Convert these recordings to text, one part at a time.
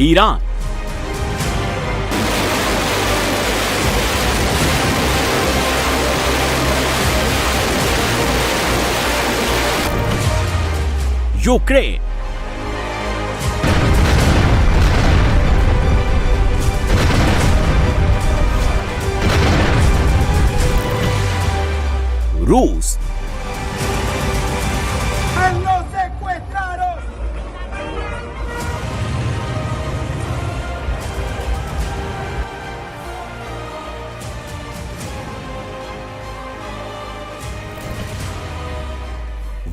Iran, Ukraine, रूस,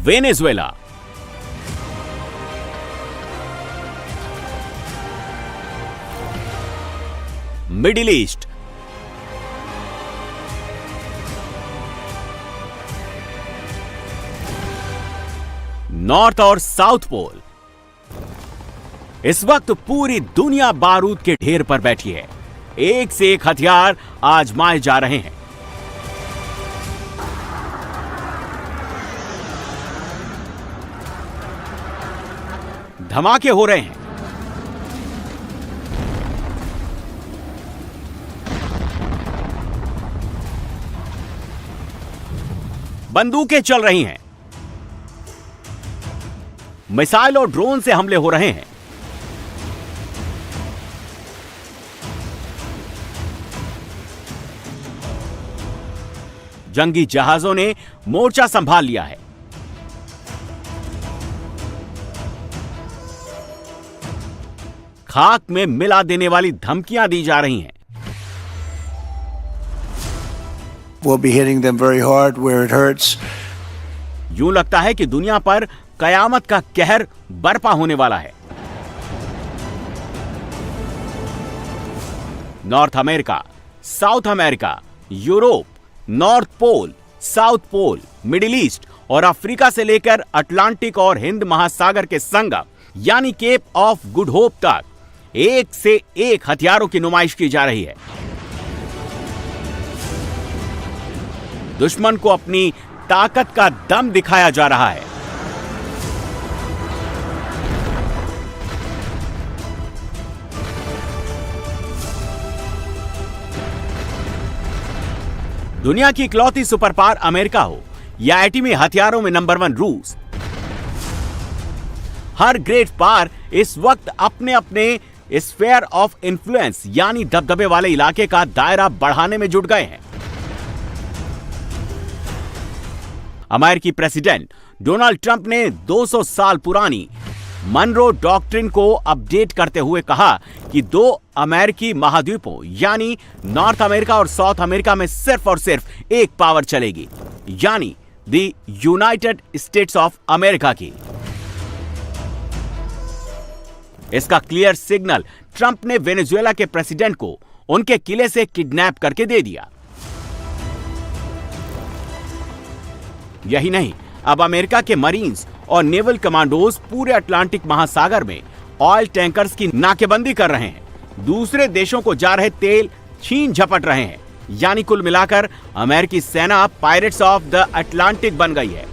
Venezuela, middle east, north और south pole. इस वक्त पूरी दुनिया बारूद के ढेर पर बैठी है। एक से एक हथियार आजमाए जा रहे हैं। धमाके हो रहे हैं। बंदूकें चल रही हैं। मिसाइल और ड्रोन से हमले हो रहे हैं। जंगी जहाजों ने मोर्चा संभाल लिया है। खाक में मिला देने वाली धमकियां दी जा रही हैं। We'll be hitting them very hard where it hurts. यूं लगता है कि दुनिया पर कयामत का कहर बरपा होने वाला है। North America, South America, Europe, North Pole, South Pole, Middle East और अफ्रीका से लेकर अटलांटिक और हिंद महासागर के संगम यानी केप ऑफ गुड होप तक एक से एक हथियारों की नुमाइश की जा रही है। दुश्मन को अपनी ताकत का दम दिखाया जा रहा है। दुनिया की इकलौती सुपर पावर अमेरिका हो या एटमी हथियारों में नंबर 1 रूस, हर ग्रेट पावर इस वक्त अपने अपने स्फीयर ऑफ इन्फ्लुएंस यानी दबदबे वाले इलाके का दायरा बढ़ाने में जुट गए हैं। अमेरिकी प्रेसिडेंट डोनाल्ड ट्रंप ने 200 साल पुरानी मनरो डॉक्ट्रिन को अपडेट करते हुए कहा कि 2 अमेरिकी महाद्वीपों यानी नॉर्थ अमेरिका और साउथ अमेरिका में सिर्फ और सिर्फ एक पावर चलेगी, यानी the United states of America की। इसका क्लियर सिग्नल ट्रंप ने वेनेजुएला के प्रेसिडेंट को उनके किले से किडनैप करके दे दिया। यही नहीं, अब अमेरिका के मरीन्स और नेवल कमांडोज पूरे अटलांटिक महासागर में ऑयल टैंकर्स की नाकेबंदी कर रहे हैं। दूसरे देशों को जा रहे तेल छीन झपट रहे हैं। यानी कुल मिलाकर अमेरिकी सेना पायरेट्स ऑफ द अटलांटिक बन गई है।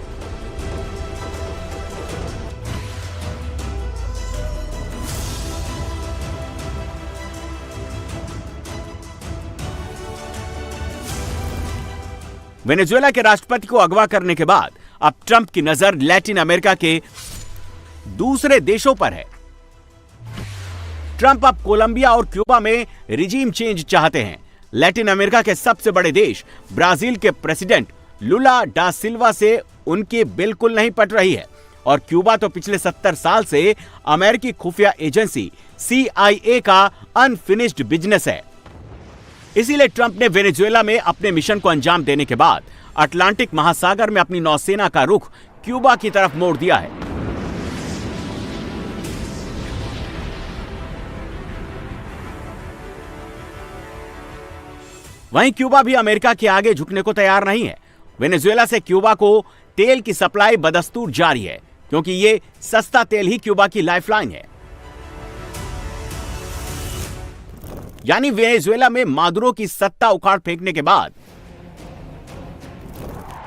वेनेजुएला के राष्ट्रपति को अगवा करने के बाद अब ट्रंप की नजर लैटिन अमेरिका के दूसरे देशों पर है। ट्रंप अब कोलंबिया और क्यूबा में रिजीम चेंज चाहते हैं। लैटिन अमेरिका के सबसे बड़े देश ब्राजील के प्रेसिडेंट लुला डा सिल्वा से उनकी बिल्कुल नहीं पट रही है और क्यूबा तो पिछले 70 साल से अमेरिकी खुफिया एजेंसी CIA का अनफिनिश्ड बिजनेस है। इसीलिए ट्रंप ने वेनेजुएला में अपने मिशन को अंजाम देने के बाद अटलांटिक महासागर में अपनी नौसेना का रुख क्यूबा की तरफ मोड़ दिया है। वहीं क्यूबा भी अमेरिका के आगे झुकने को तैयार नहीं है। वेनेजुएला से क्यूबा को तेल की सप्लाई बदस्तूर जारी है क्योंकि ये सस्ता तेल ही क्यूबा की लाइफलाइन है। यानी वेनेजुएला में मादुरो की सत्ता उखाड़ फेंकने के बाद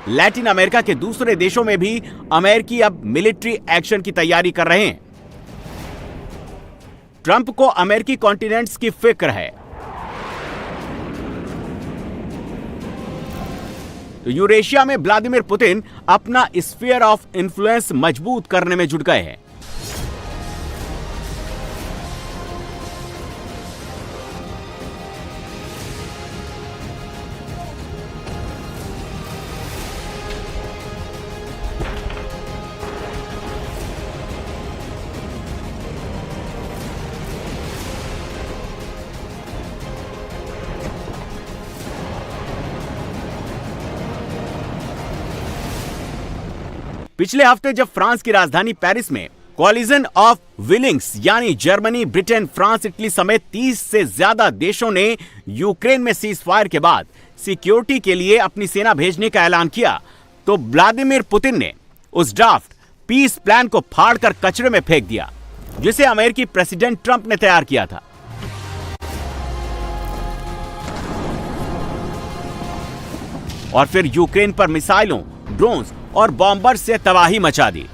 लैटिन अमेरिका के दूसरे देशों में भी अमेरिकी अब मिलिट्री एक्शन की तैयारी कर रहे हैं। ट्रंप को अमेरिकी कॉन्टिनेंट्स की फिक्र है। तो यूरेशिया में व्लादिमीर पुतिन अपना स्फीयर ऑफ इन्फ्लुएंस मजबूत करने में जुट गए हैं। पिछले हफ्ते जब फ्रांस की राजधानी पेरिस में कॉलिजन ऑफ विलिंग्स यानी जर्मनी, ब्रिटेन, फ्रांस, इटली समेत 30 से ज्यादा देशों ने यूक्रेन में सीज फायर के बाद सिक्योरिटी के लिए अपनी सेना भेजने का ऐलान किया, तो व्लादिमीर पुतिन ने उस ड्राफ्ट पीस प्लान को फाड़कर कचरे में फेंक दिया, जिसे अमेरिकी प्रेसिडेंट ट्रंप ने तैयार किया था। और फिर यूक्रेन पर मिसाइलों, ड्रोन्स और बॉम्बर से तबाही मचा दी।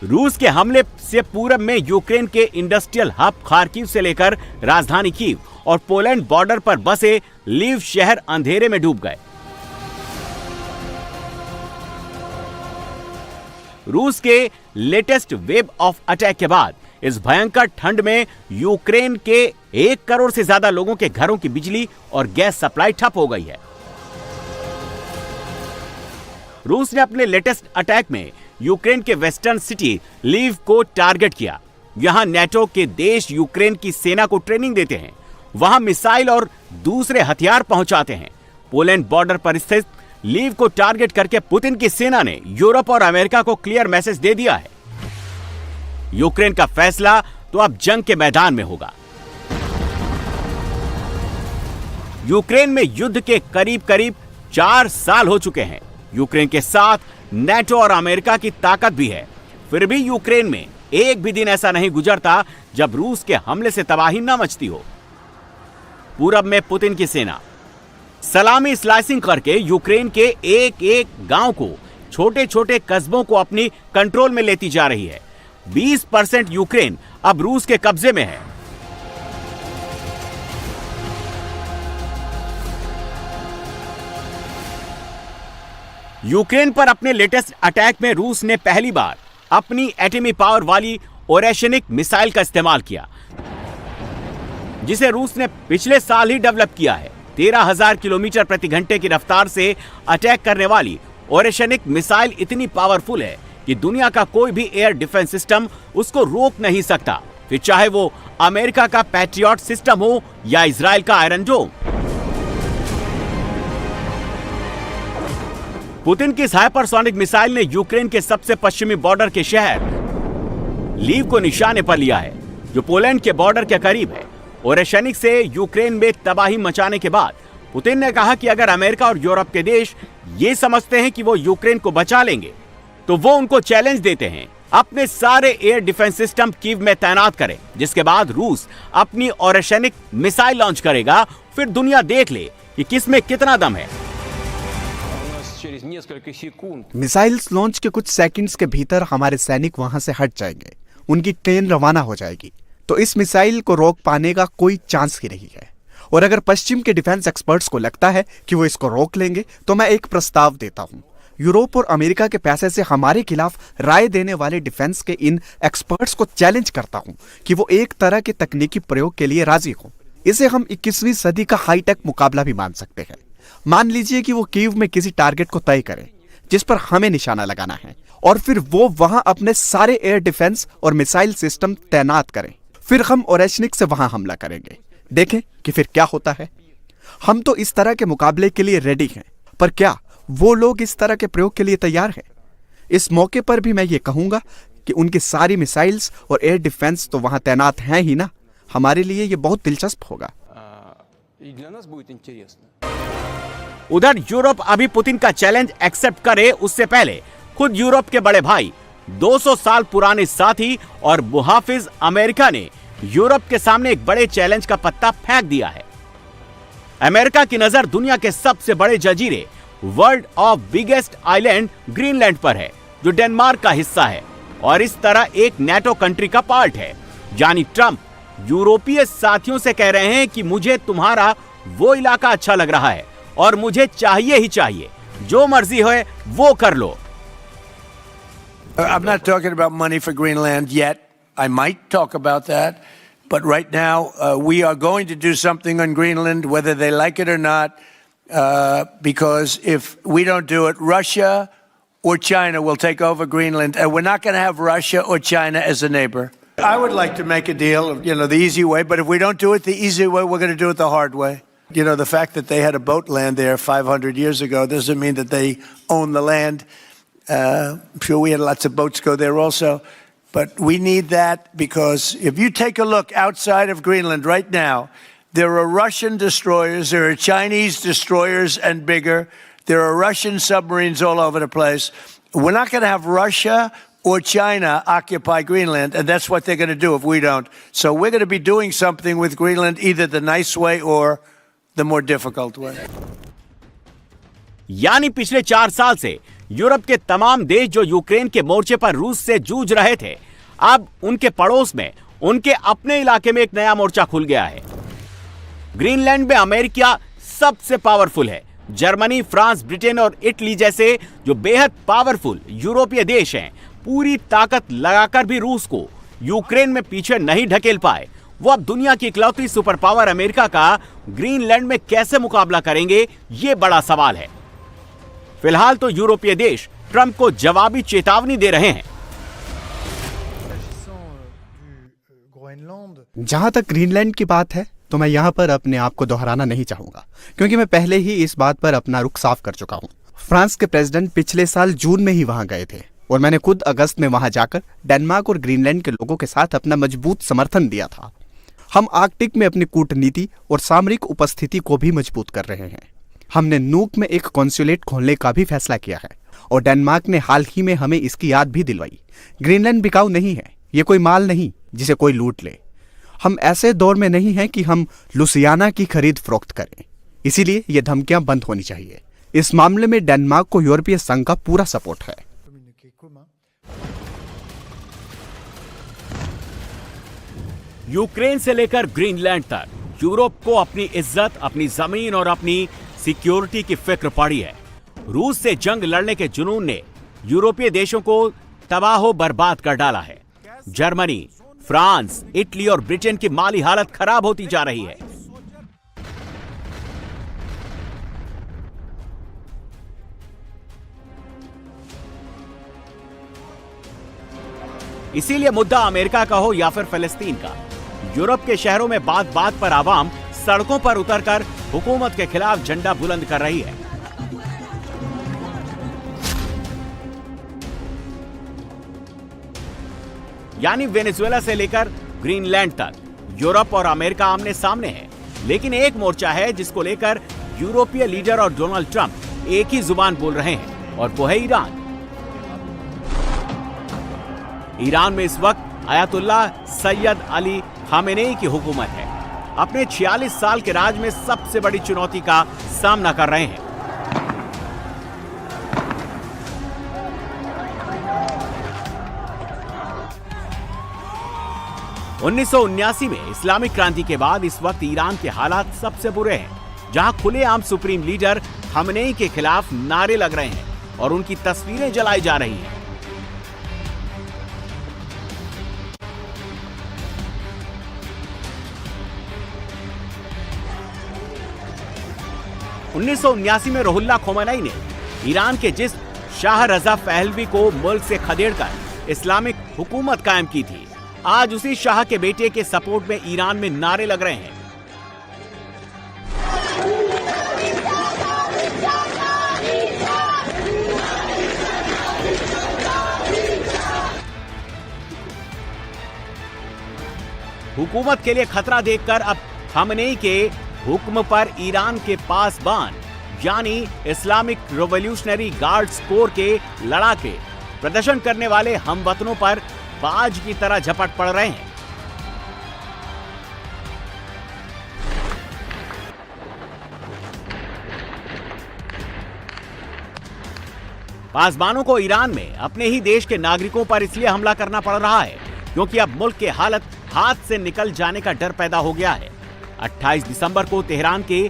रूस के हमले से पूरब में यूक्रेन के इंडस्ट्रियल हब खार्किव से लेकर राजधानी कीव और पोलैंड बॉर्डर पर बसे लीव शहर अंधेरे में डूब गए। रूस के लेटेस्ट वेव ऑफ अटैक के बाद इस भयंकर ठंड में यूक्रेन के 1 करोड़ से ज्यादा लोगों के घरों की बिजली और गैस सप्लाई ठप हो गई है। रूस ने अपने लेटेस्ट अटैक में यूक्रेन के वेस्टर्न सिटी लीव को टारगेट किया। यहां नेटो के देश यूक्रेन की सेना को ट्रेनिंग देते हैं, वहां मिसाइल और दूसरे हथियार पहुंचाते हैं। पोलैंड बॉर्डर पर स्थित लीव को टारगेट करके पुतिन की सेना ने यूरोप और अमेरिका को क्लियर मैसेज दे दिया है। यूक्रेन का फैसला तो अब जंग के मैदान में होगा। यूक्रेन में युद्ध के करीब करीब 4 साल हो चुके हैं। यूक्रेन के साथ नेटो और अमेरिका की ताकत भी है, फिर भी यूक्रेन में एक भी दिन ऐसा नहीं गुजरता जब रूस के हमले से तबाही न मचती हो। पूरब में पुतिन की सेना सलामी स्लाइसिंग करके यूक्रेन के एक एक गांव को, छोटे छोटे कस्बों को अपनी कंट्रोल में लेती जा रही है। 20% यूक्रेन अब रूस के कब्जे में है। यूक्रेन पर अपने लेटेस्ट अटैक में रूस ने पहली बार अपनी एटमी पावर वाली ओरेशनिक मिसाइल का इस्तेमाल किया, जिसे रूस ने पिछले साल ही डेवलप किया है। 13,000 किलोमीटर प्रति घंटे की रफ्तार से अटैक करने वाली ओरेशनिक मिसाइल इतनी पावरफुल है कि दुनिया का कोई भी एयर डिफेंस सिस्टम उसको रोक नहीं सकता, फिर चाहे वो अमेरिका का पैट्रियट सिस्टम हो या इजराइल का आयरन डोम। पुतिन की हाइपरसोनिक मिसाइल ने यूक्रेन के सबसे पश्चिमी बॉर्डर के शहर लीव को निशाने पर लिया है, जो पोलैंड के बॉर्डर के करीब है। ओरेशनिक से यूक्रेन में तबाही मचाने के बाद पुतिन ने कहा कि अगर अमेरिका और यूरोप के देश ये समझते हैं कि वो यूक्रेन को बचा लेंगे, तो वो उनको चैलेंज देते हैं अपने सारे एयर डिफेंस सिस्टम कीव में तैनात करें, जिसके बाद रूस अपनी ओरेशनिक मिसाइल लॉन्च करेगा। फिर दुनिया देख ले कि किसमें कितना दम है। मिसाइल्स लॉन्च के कुछ सेकंड्स के भीतर हमारे सैनिक वहां से हट जाएंगे, उनकी ट्रेन रवाना हो जाएगी, तो इस मिसाइल को रोक पाने का कोई चांस ही नहीं है। और अगर पश्चिम के डिफेंस एक्सपर्ट्स को लगता है कि वो इसको रोक लेंगे, तो मैं एक प्रस्ताव देता हूं। यूरोप और अमेरिका के पैसे से हमारे खिलाफ राय देने वाले डिफेंस के इन एक्सपर्ट्स को चैलेंज करता हूं कि वो एक तरह के तकनीकी प्रयोग के लिए राजी हो। इसे हम 21वीं सदी का हाईटेक मुकाबला भी मान सकते हैं। मान लीजिए कि वो कीव में किसी टारगेट को तय करें जिस पर हमें निशाना लगाना है, और फिर वो वहां अपने सारे एयर डिफेंस और मिसाइल सिस्टम तैनात करें। फिर हम ओरेशनिक से वहां हमला करेंगे। देखें कि फिर क्या होता है। हम तो इस तरह के मुकाबले के लिए रेडी हैं, पर क्या वो लोग इस तरह के प्रयोग के लिए तैयार हैं? इस मौके पर भी मैं ये कहूंगा कि उनकी सारी मिसाइल्स और एयर डिफेंस तो वहां तैनात हैं ही ना। हमारे लिए ये बहुत दिलचस्प होगा। उधर यूरोप अभी पुतिन का चैलेंज एक्सेप्ट करे उससे पहले खुद यूरोप के बड़े भाई 200 साल पुराने साथी और मुहाफिज अमेरिका ने यूरोप के सामने एक बड़े चैलेंज का पत्ता फेंक दिया है। अमेरिका की नजर दुनिया के सबसे बड़े जजीरे world of biggest island Greenland पर है, जो डेनमार्क का हिस्सा है और इस तरह एक नेटो कंट्री का पार्ट है। यानी ट्रंप यूरोपीय साथियों से कह रहे हैं कि मुझे तुम्हारा वो इलाका अच्छा लग रहा है और मुझे चाहिए ही चाहिए, जो मर्जी हो वो कर लो। I'm not talking about money for Greenland yet. I might talk about that. But right now, we are going to do something on Greenland, whether they like it or not, because if we don't do it, Russia or China will take over Greenland, and we're not going to have Russia or China as a neighbor. I would like to make a deal, the easy way, but if we don't do it the easy way, we're going to do it the hard way. The fact that they had a boat land there 500 years ago doesn't mean that they own the land. I'm sure we had lots of boats go there also. But we need that because if you take a look outside of Greenland right now, there are Russian destroyers, there are Chinese destroyers and bigger, there are Russian submarines all over the place. We're not going to have Russia or China occupy Greenland, and that's what they're going to do if we don't. So we're going to be doing something with Greenland, either the nice way or the more difficult way. यानी पिछले 4 साल से Europe के तमाम देश जो Ukraine के मोर्चे पर रूस से जूझ रहे थे, अब उनके पड़ोस में उनके अपने इलाके में एक नया मोर्चा खुल गया है। ग्रीनलैंड में अमेरिका सबसे पावरफुल है। जर्मनी, फ्रांस, ब्रिटेन और इटली जैसे जो बेहद पावरफुल यूरोपीय देश हैं, पूरी ताकत लगाकर भी रूस को यूक्रेन में पीछे नहीं ढकेल पाए। वो अब दुनिया की इकलौती सुपर पावर अमेरिका का ग्रीनलैंड में कैसे मुकाबला करेंगे, ये बड़ा सवाल है। फिलहाल तो यूरोपीय देश ट्रंप को जवाबी चेतावनी दे रहे हैं। जहां तक ग्रीनलैंड की बात है तो मैं यहां पर अपने आप को दोहराना नहीं चाहूंगा, क्योंकि मैं पहले ही इस बात पर अपना रुख साफ कर चुका हूं। फ्रांस के प्रेसिडेंट पिछले साल जून में ही वहां गए थे और मैंने खुद अगस्त में वहां जाकर डेनमार्क और ग्रीनलैंड के लोगों के साथ अपना मजबूत समर्थन दिया था। हम आर्कटिक में अपनी कूटनीति और सामरिक उपस्थिति को भी मजबूत कर रहे हैं। हमने नूक में एक कॉन्सुलेट खोलने का भी फैसला किया है और डेनमार्क ने हाल ही में हमें इसकी याद भी दिलवाई। ग्रीनलैंड बिकाऊ नहीं है, ये कोई माल नहीं जिसे कोई लूट ले। हम ऐसे दौर में नहीं हैं कि हम लुसियाना की खरीद फरोख्त करें, इसीलिए ये धमकियां बंद होनी चाहिए। इस मामले में डेनमार्क को यूरोपीय संघ का पूरा सपोर्ट है। यूक्रेन से लेकर ग्रीनलैंड तक यूरोप को अपनी इज्जत, अपनी जमीन और अपनी सिक्योरिटी की फिक्र पड़ी है। रूस से जंग लड़ने के जुनून ने यूरोपीय देशों को तबाह बर्बाद कर डाला है। जर्मनी, फ्रांस, इटली और ब्रिटेन की माली हालत खराब होती जा रही है। इसीलिए मुद्दा अमेरिका का हो या फिर फिलिस्तीन का, यूरोप के शहरों में बात बात पर आवाम सड़कों पर उतरकर हुकूमत के खिलाफ झंडा बुलंद कर रही है। यानी वेनेजुएला से लेकर ग्रीनलैंड तक यूरोप और अमेरिका आमने सामने है। लेकिन एक मोर्चा है जिसको लेकर यूरोपीय लीडर और डोनाल्ड ट्रंप एक ही जुबान बोल रहे हैं, और वो है ईरान। ईरान में इस वक्त अयातुल्लाह सैयद अली खामेनेई की हुकूमत है। अपने 46 साल के राज में सबसे बड़ी चुनौती का सामना कर रहे हैं। (1979) में इस्लामिक क्रांति के बाद इस वक्त ईरान के हालात सबसे बुरे हैं, जहां खुलेआम सुप्रीम लीडर खामेनेई के खिलाफ नारे लग रहे हैं और उनकी तस्वीरें जलाई जा रही हैं। (1979) में रुहुल्लाह खोमेनी ने ईरान के जिस शाह रजा पहलवी को मुल्क से खदेड़कर इस्लामिक हुकूमत कायम की थी, आज उसी शाह के बेटे के सपोर्ट में ईरान में नारे लग रहे हैं। हुकूमत के लिए खतरा देखकर अब खामेनेई के हुक्म पर ईरान के पासबान यानी इस्लामिक रिवॉल्यूशनरी गार्ड्स कोर के लड़ाके प्रदर्शन करने वाले हमवतनों पर बाज की तरह झपट पड़ रहे हैं। पासबानों को ईरान में अपने ही देश के नागरिकों पर इसलिए हमला करना पड़ रहा है क्योंकि अब मुल्क की हालत हाथ से निकल जाने का डर पैदा हो गया है। 28 दिसंबर को तेहरान के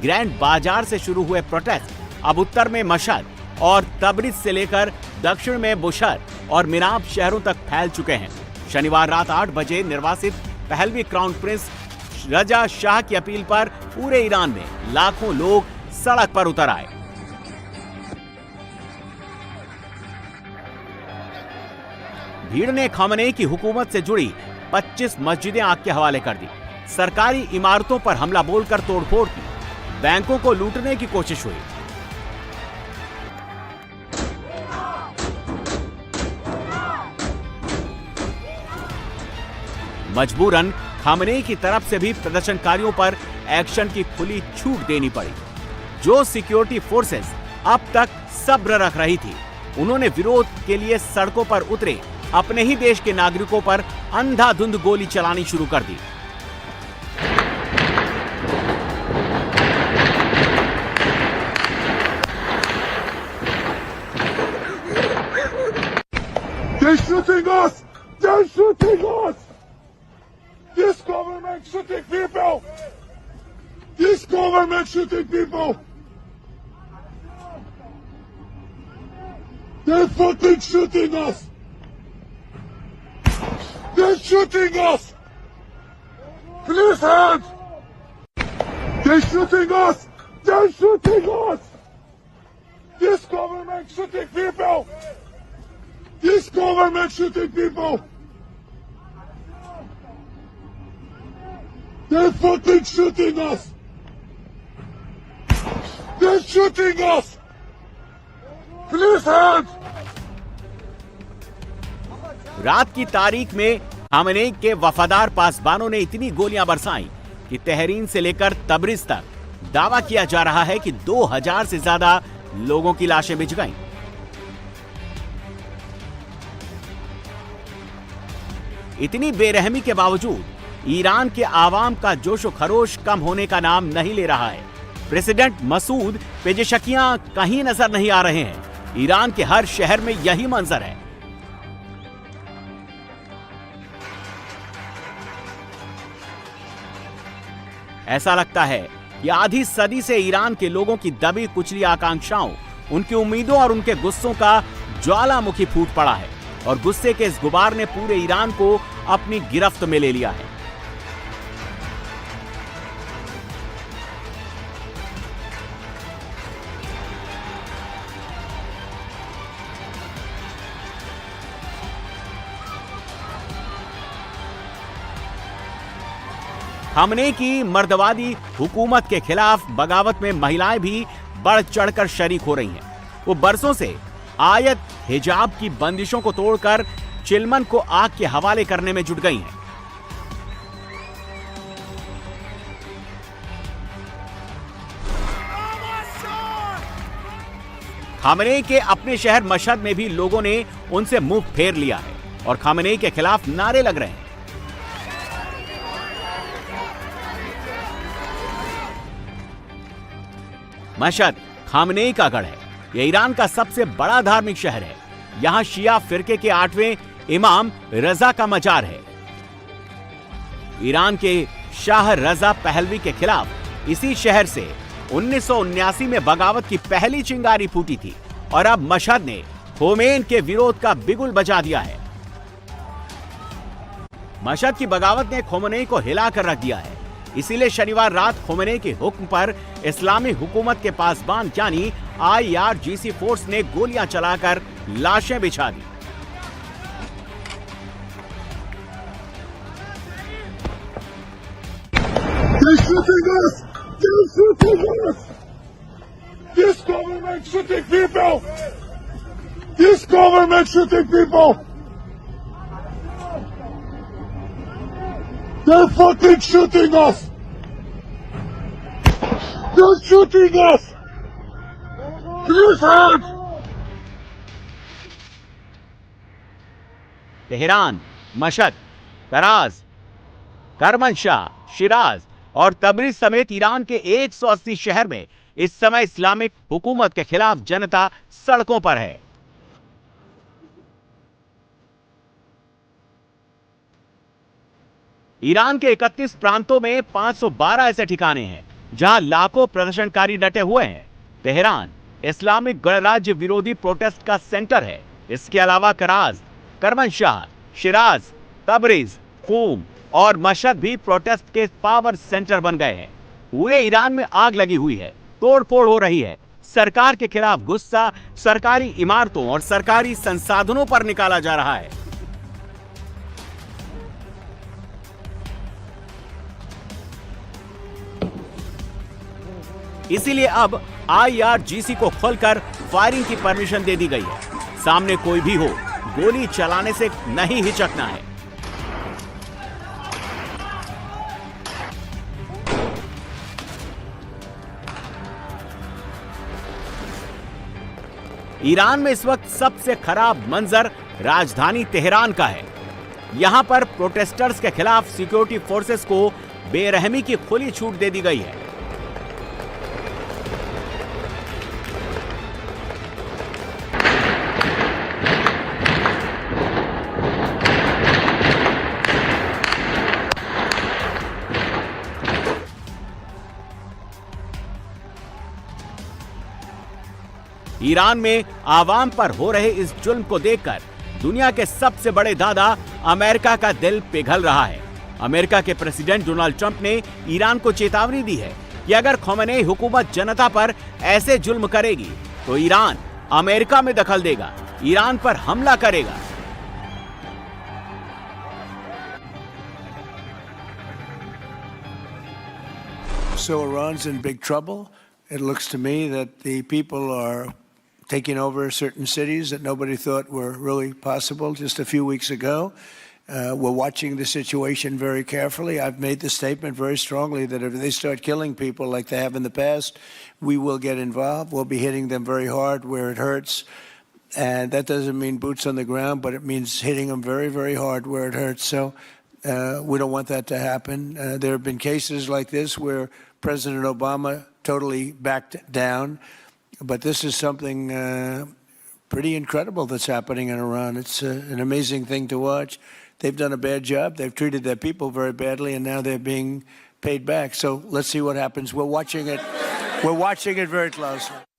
ग्रैंड बाजार से शुरू हुए प्रोटेस्ट अब उत्तर में मशहद और तबरिज से लेकर दक्षिण में बुशहर और मिनाब शहरों तक फैल चुके हैं। शनिवार रात 8 बजे निर्वासित Pahlavi crown prince Reza Shah की अपील पर पूरे ईरान में लाखों लोग सड़क पर उतर आए। भीड़ ने खामनेई की हुकूमत से जुड़ी 25 मस्जिदें आग के हवाले कर दी, सरकारी इमारतों पर हमला बोलकर तोड़फोड़ की, बैंकों को लूटने की कोशिश हुई। मजबूरन खामनेई की तरफ से भी प्रदर्शनकारियों पर एक्शन की खुली छूट देनी पड़ी। जो सिक्योरिटी फोर्सेस अब तक सब्र रख रही थी, उन्होंने विरोध के लिए सड़कों पर उतरे अपने ही देश के नागरिकों पर अंधाधुंध गोली चलानी शुरू कर दी। They're shooting us! They're shooting us! This government shooting people! This government shooting people! They're fucking shooting us! They're shooting us! Please hands! They're shooting us! They're shooting us! This government shooting people! This government shooting people! They're fucking shooting us! They're shooting us! Please hands! रात की तारीख में Khamenei के वफादार पासबानों ने इतनी गोलियां बरसाई कि तेहरीन से लेकर तबरिज तक दावा किया जा रहा है कि 2000 से ज्यादा लोगों की लाशें बिछ गईं। इतनी बेरहमी के बावजूद ईरान के आवाम का जोशो खरोश कम होने का नाम नहीं ले रहा है। प्रेसिडेंट मसूद पेजेशकियां कहीं नजर नहीं आ रहे हैं। ईरान के हर शहर में यही मंजर है। ऐसा लगता है कि आधी सदी से ईरान के लोगों की दबी कुचली आकांक्षाओं, उनकी उम्मीदों और उनके गुस्सों का ज्वालामुखी फूट पड़ा है और गुस्से के इस गुबार ने पूरे ईरान को अपनी गिरफ्त में ले लिया है। खामनेई की मर्दवादी हुकूमत के खिलाफ बगावत में महिलाएं भी बढ़ चढ़कर शरीक हो रही हैं। वो बरसों से आयत हिजाब की बंदिशों को तोड़कर चिलमन को आग के हवाले करने में जुट गई हैं। खामनेई के अपने शहर मशहद में भी लोगों ने उनसे मुंह फेर लिया है और खामनेई के खिलाफ नारे लग रहे हैं। मशहद खामनेई का गढ़ है। यह ईरान का सबसे बड़ा धार्मिक शहर है। यहां शिया फिरके के 8वें इमाम रजा का मजार है। ईरान के शाह रजा पहलवी के खिलाफ इसी शहर से 1979 में बगावत की पहली चिंगारी फूटी थी और अब मशहद ने खोमेनी के विरोध का बिगुल बजा दिया है। मशहद की बगावत ने खोमेनी को हिलाकर रख दिया है। इसीलिए शनिवार रात खोमेनी के हुक्म पर इस्लामी हुकूमत के पासबान यानी IRGC फोर्स ने गोलियां चलाकर लाशें बिछा दी। They're shooting us! They're shooting us! This government shooting people! This government shooting people! They're fucking shooting us! They're shooting us! Please hands! Tehran, Mashhad, तराज, करमनशाह, शिराज और तबरिज समेत ईरान के 180 शहर में इस समय इस्लामिक हुकूमत के खिलाफ जनता सड़कों पर है। ईरान के 31 प्रांतों में 512 ऐसे ठिकाने हैं जहां लाखों प्रदर्शनकारी डटे हुए हैं। तेहरान इस्लामिक गणराज्य विरोधी प्रोटेस्ट का सेंटर है। इसके अलावा कराज, करमनशाह, शिराज, तबरीज, कूम और मशहद भी प्रोटेस्ट के पावर सेंटर बन गए हैं। पूरे ईरान में आग लगी हुई है, तोड़फोड़ हो रही है। सरकार के खिलाफ गुस्सा सरकारी इमारतों और सरकारी संसाधनों पर निकाला जा रहा है। इसीलिए अब IRGC को खोलकर फायरिंग की परमिशन दे दी गई है। सामने कोई भी हो, गोली चलाने से नहीं हिचकना है। ईरान में इस वक्त सबसे खराब मंजर राजधानी तेहरान का है। यहां पर प्रोटेस्टर्स के खिलाफ सिक्योरिटी फोर्सेस को बेरहमी की खुली छूट दे दी गई है। ईरान में आवाम पर हो रहे इस जुल्म को देखकर दुनिया के सबसे बड़े दादा अमेरिका का दिल पिघल रहा है। अमेरिका के प्रेसिडेंट डोनाल्ड ट्रंप ने ईरान को चेतावनी दी है कि अगर ख़ोमेनी हुकूमत जनता पर ऐसे जुल्म करेगी तो ईरान अमेरिका में दखल देगा, ईरान पर हमला करेगा। So Iran's in big trouble. It looks to me that the people are taking over certain cities that nobody thought were really possible just a few weeks ago. We're watching the situation very carefully. I've made the statement very strongly that if they start killing people like they have in the past, we will get involved. We'll be hitting them very hard where it hurts. And that doesn't mean boots on the ground, but it means hitting them very, very hard where it hurts. So we don't want that to happen. There have been cases like this where President Obama totally backed down. But this is something pretty incredible that's happening in Iran. It's an amazing thing to watch. They've done a bad job. They've treated their people very badly, and now they're being paid back. So let's see what happens. We're watching it very closely.